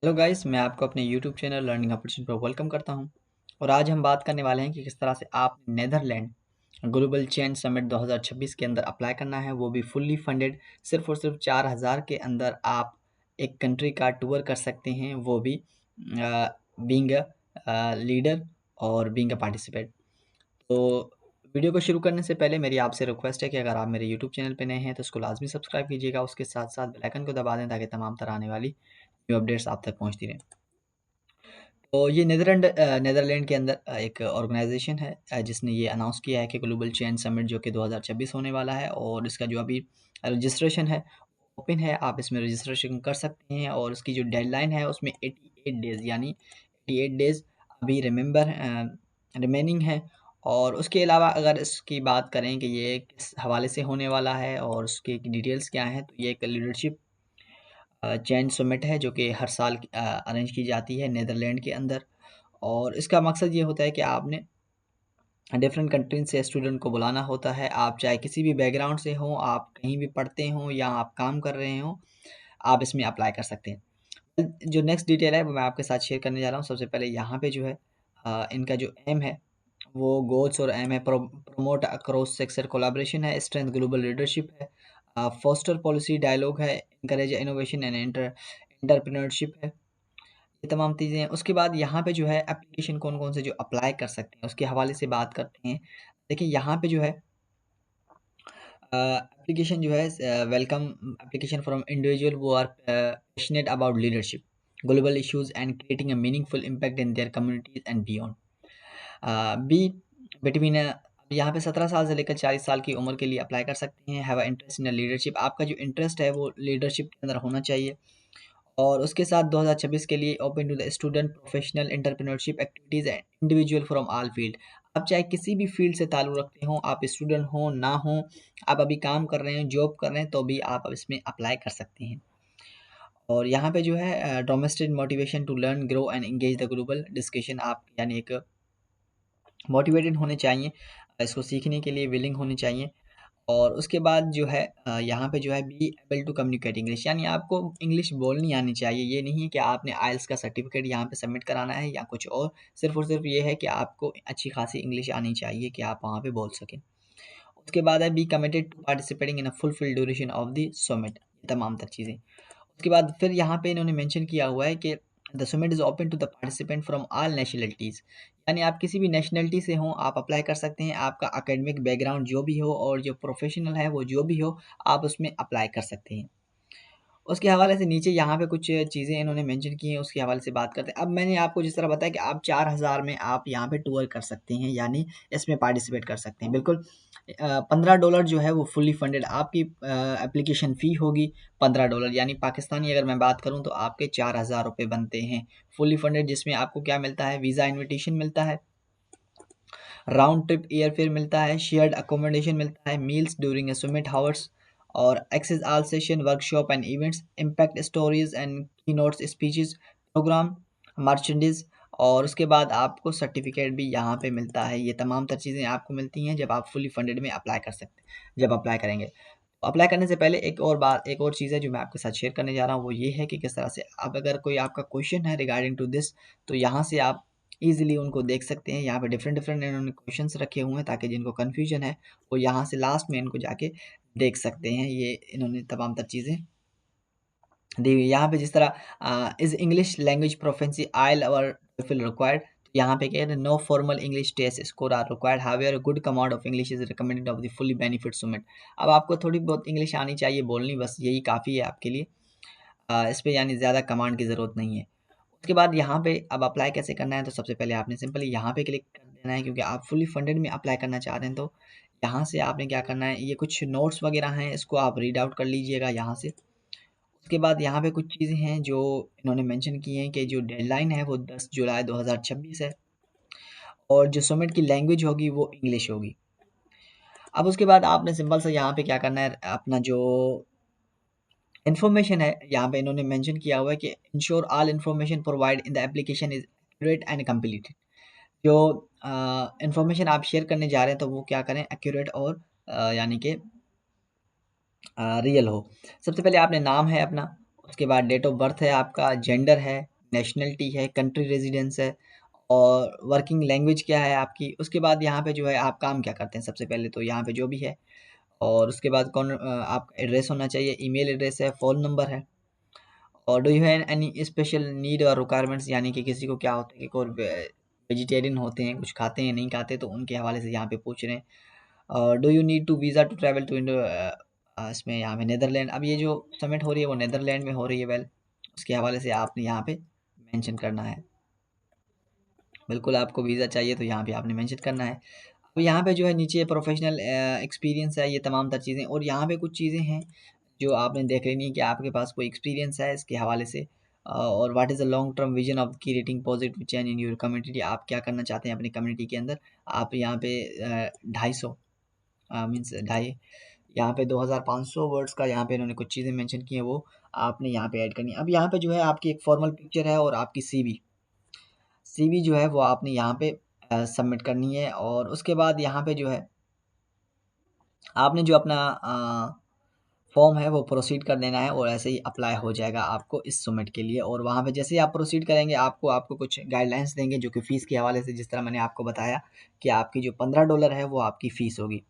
Hello guys, मैं आपको अपने यूट्यूब चैनल लर्निंग अपॉर्चुनिटी पर वेलकम करता हूं। और आज हम बात करने वाले हैं कि किस तरह से आप नेदरलैंड ग्लोबल चेंज समिट 2026 के अंदर अप्लाई करना है, वो भी फुल्ली फंडेड। सिर्फ और सिर्फ 4,000 के अंदर आप एक कंट्री का टूर कर सकते हैं, वो भी बीइंग अ लीडर और बीइंग अ पार्टिसिपेट। तो वीडियो को शुरू करने से पहले मेरी आपसे रिक्वेस्ट है कि अगर आप मेरे यूट्यूब चैनल पे नए हैं तो उसको लाजमी सब्सक्राइब कीजिएगा, उसके साथ साथ बेल आइकन को दबा दें ताकि तमाम तरह आने वाली न्यू अपडेट्स आप तक पहुंचती रहें। तो ये नीदरलैंड के अंदर एक ऑर्गेनाइजेशन है, जिसने ये अनाउंस किया है कि ग्लोबल चेंज समिट जो कि 2026 होने वाला है, और इसका जो अभी रजिस्ट्रेशन है ओपन है। आप इसमें रजिस्ट्रेशन कर सकते हैं और इसकी जो डेडलाइन है उसमें 88 डेज़ यानी 88 डेज़ अभी रिमेनिंग है। और उसके अलावा अगर इसकी बात करें कि ये किस हवाले से होने वाला है और उसकी डिटेल्स क्या हैं, तो ये एक लीडरशिप चेंज समिट है जो कि हर साल अरेंज की जाती है नीदरलैंड के अंदर। और इसका मकसद ये होता है कि आपने डिफरेंट कंट्रीज से स्टूडेंट को बुलाना होता है। आप चाहे किसी भी बैकग्राउंड से हों, आप कहीं भी पढ़ते हों या आप काम कर रहे हों, आप इसमें अप्लाई कर सकते हैं। जो नेक्स्ट डिटेल है वो मैं आपके साथ शेयर करने जा रहा हूँ। सबसे पहले यहाँ पे जो है इनका जो एम है, वो गोल्स और एम है प्रमोट अक्रॉस सेक्टर कोलैबोरेशन है, स्ट्रेंथ ग्लोबल लीडरशिप है, फोस्टर पॉलिसी डायलॉग है, इनकरेज इनोवेशन एंड एंटरप्रेन्योरशिप है। ये तमाम चीज़ें हैं। उसके बाद यहाँ पे जो है एप्लीकेशन कौन-कौन से जो अप्लाई कर सकते हैं, उसके हवाले से बात करते हैं। देखिए यहाँ पे जो है एप्लीकेशन जो है welcome application from individual who are passionate about leadership, global issues and creating a meaningful impact in their communities and beyond. Be between यहाँ पे 17 साल से लेकर 40 साल की उम्र के लिए अप्लाई कर सकते हैं। Have a interest in leadership, आपका जो इंटरेस्ट है वो लीडरशिप के अंदर होना चाहिए। और उसके साथ 2026 के लिए open to the student professional entrepreneurship activities and individual from all field. आप चाहे किसी भी फील्ड से ताल्लुक़ रखते हों, आप स्टूडेंट हों ना हों, आप अभी काम कर रहे हैं, जॉब कर रहे हैं, तो भी आप अब इसमें अप्लाई कर सकते हैं। और यहाँ पे जो है domestic motivation to learn grow and engage the global discussion, आप यानी एक मोटिवेटेड होने चाहिए, इसको सीखने के लिए विलिंग होनी चाहिए। और उसके बाद जो है यहाँ पे जो है be able to communicate English, यानी आपको इंग्लिश बोलनी आनी चाहिए। ये नहीं है कि आपने आइल्स का सर्टिफिकेट यहाँ पे सबमिट कराना है या कुछ और सिर्फ ये है कि आपको अच्छी खासी इंग्लिश आनी चाहिए कि आप वहाँ पे बोल सकें। उसके बाद है be committed to participating in a full duration of the summit, तमाम तर चीज़ें। उसके बाद फिर यहाँ पे इन्होंने मेंशन किया हुआ है कि the summit is open to the participant from all nationalities, यानी आप किसी भी नेशनलिटी से हों आप अप्लाई कर सकते हैं। आपका एकेडमिक बैकग्राउंड जो भी हो और जो प्रोफेशनल है वो जो भी हो, आप उसमें अप्लाई कर सकते हैं। उसके हवाले से नीचे यहाँ पे कुछ चीज़ें इन्होंने मेंशन की हैं, उसके हवाले से बात करते हैं। अब मैंने आपको जिस तरह बताया कि आप 4,000 में आप यहाँ पे टूर कर सकते हैं, यानी इसमें पार्टिसिपेट कर सकते हैं। बिल्कुल $15 जो है वो फुल्ली फंडेड आपकी एप्लीकेशन फ़ी होगी। $15 यानी पाकिस्तानी अगर मैं बात करूँ तो आपके 4,000 रुपये बनते हैं फुल्ली फंडेड, जिसमें आपको क्या मिलता है, वीज़ा इन्विटेशन मिलता है, राउंड ट्रिप एयर फेयर मिलता है, शेयर्ड अकोमोडेशन मिलता है, मील्स ड्यूरिंग समिट हावर्स, और access all session workshop and events, impact stories and keynotes speeches program, merchandise. और उसके बाद आपको सर्टिफिकेट भी यहाँ पे मिलता है। ये तमाम तर चीज़ें आपको मिलती हैं जब आप फुली फंडेड में अप्लाई कर सकते हैं, जब अप्लाई करेंगे। अप्लाई करने से पहले एक और चीज़ है जो मैं आपके साथ शेयर करने जा रहा हूँ, वो ये है कि किस तरह से अब अगर कोई आपका क्वेश्चन है रिगार्डिंग टू दिस, तो यहाँ से आप ईज़िली उनको देख सकते हैं। यहाँ पे डिफरेंट इन्होंने क्वेश्चन्स रखे हुए हैं ताकि जिनको कन्फ्यूजन है वो यहाँ से लास्ट में इनको जाके देख सकते हैं। ये इन्होंने तमाम तर चीज़ें दी हुई है। यहाँ पे जिस तरह इज़ इंग्लिश लैंग्वेज प्रोफिशिएंसी आइल और टोफल रिक्वायर्ड, यहाँ पे क्या है, no formal English test score are required, however good command of English is recommended of the fully benefit summit. अब आपको थोड़ी बहुत इंग्लिश आनी चाहिए बोलनी, बस यही काफ़ी है आपके लिए। इस पे यानी ज़्यादा कमांड की ज़रूरत नहीं है। उसके बाद यहाँ पे अब अप्लाई कैसे करना है, तो सबसे पहले आपने सिंपली यहाँ पे क्लिक कर देना है, क्योंकि आप फुली फंडेड में अप्लाई करना चाह रहे हैं। तो यहाँ से आपने क्या करना है, ये कुछ नोट्स वगैरह हैं, इसको आप रीड आउट कर लीजिएगा यहाँ से। उसके बाद यहाँ पे कुछ चीज़ें हैं जो इन्होंने मेंशन की हैं कि जो डेडलाइन है वो 10 जुलाई 2026 है, और जो समिट की लैंग्वेज होगी वो इंग्लिश होगी। अब उसके बाद आपने सिंपल सा यहाँ पे क्या करना है, अपना जो इन्फॉर्मेशन है यहाँ पे इन्होंने मेंशन किया हुआ है कि ensure all information provide in the application is accurate and complete. जो इन्फॉर्मेशन आप शेयर करने जा रहे हैं तो वो क्या करें, एक्यूरेट और यानी कि रियल हो। सबसे पहले आपने नाम है अपना, उसके बाद डेट ऑफ बर्थ है आपका, जेंडर है, नेशनलिटी है, कंट्री रेजिडेंस है और वर्किंग लैंग्वेज क्या है आपकी। उसके बाद यहाँ पे जो है आप काम क्या करते हैं सबसे पहले तो यहाँ पे जो भी है, और उसके बाद आपका एड्रेस होना चाहिए, ईमेल एड्रेस है, फ़ोन नंबर है। और do you have any special need और रिक्वायरमेंट्स, यानी कि किसी को क्या होता है कि कोई वेजिटेरियन होते हैं, कुछ खाते हैं, नहीं खाते, तो उनके हवाले से यहाँ पे पूछ रहे हैं। और do you need to visa to travel to India, इसमें यहाँ पे नीदरलैंड, अब ये जो सबमिट हो रही है वो नीदरलैंड में हो रही है, वेल उसके हवाले से आपने यहाँ पे मेंशन करना है। बिल्कुल आपको वीज़ा चाहिए तो यहाँ पे आपने मेंशन करना है। अब यहाँ पे जो है नीचे प्रोफेशनल एक्सपीरियंस है, ये तमाम तर चीज़ें, और यहाँ पे कुछ चीज़ें हैं जो आपने देख लेनी है कि आपके पास कोई एक्सपीरियंस है इसके हवाले से। और what is the long term vision of creating positive change in your community, आप क्या करना चाहते हैं अपनी कम्युनिटी के अंदर। आप यहाँ पे 250 मीन्स ढाई, यहाँ पे 2500 वर्ड्स का यहाँ पे इन्होंने कुछ चीज़ें मेंशन की हैं, वो आपने यहाँ पे ऐड करनी है। अब यहाँ पे जो है आपकी एक फॉर्मल पिक्चर है और आपकी सीवी, सीवी जो है वो आपने यहाँ पे सबमिट करनी है। और उसके बाद यहाँ पे जो है आपने जो अपना फॉर्म है वो प्रोसीड कर देना है, और ऐसे ही अप्लाई हो जाएगा आपको इस सबमिट के लिए। और वहाँ पे जैसे ही आप प्रोसीड करेंगे आपको आपको कुछ गाइडलाइंस देंगे, जो कि फ़ीस के हवाले से, जिस तरह मैंने आपको बताया कि आपकी जो $15 है वो आपकी फ़ीस होगी।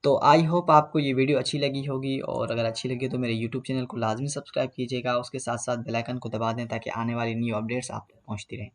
तो आई होप आपको ये वीडियो अच्छी लगी होगी, और अगर अच्छी लगी तो मेरे यूट्यूब चैनल को लाज़मी सब्सक्राइब कीजिएगा, उसके साथ-साथ बेल आइकन को दबा दें ताकि आने वाली न्यू अपडेट्स आप तक पहुँचती रहें।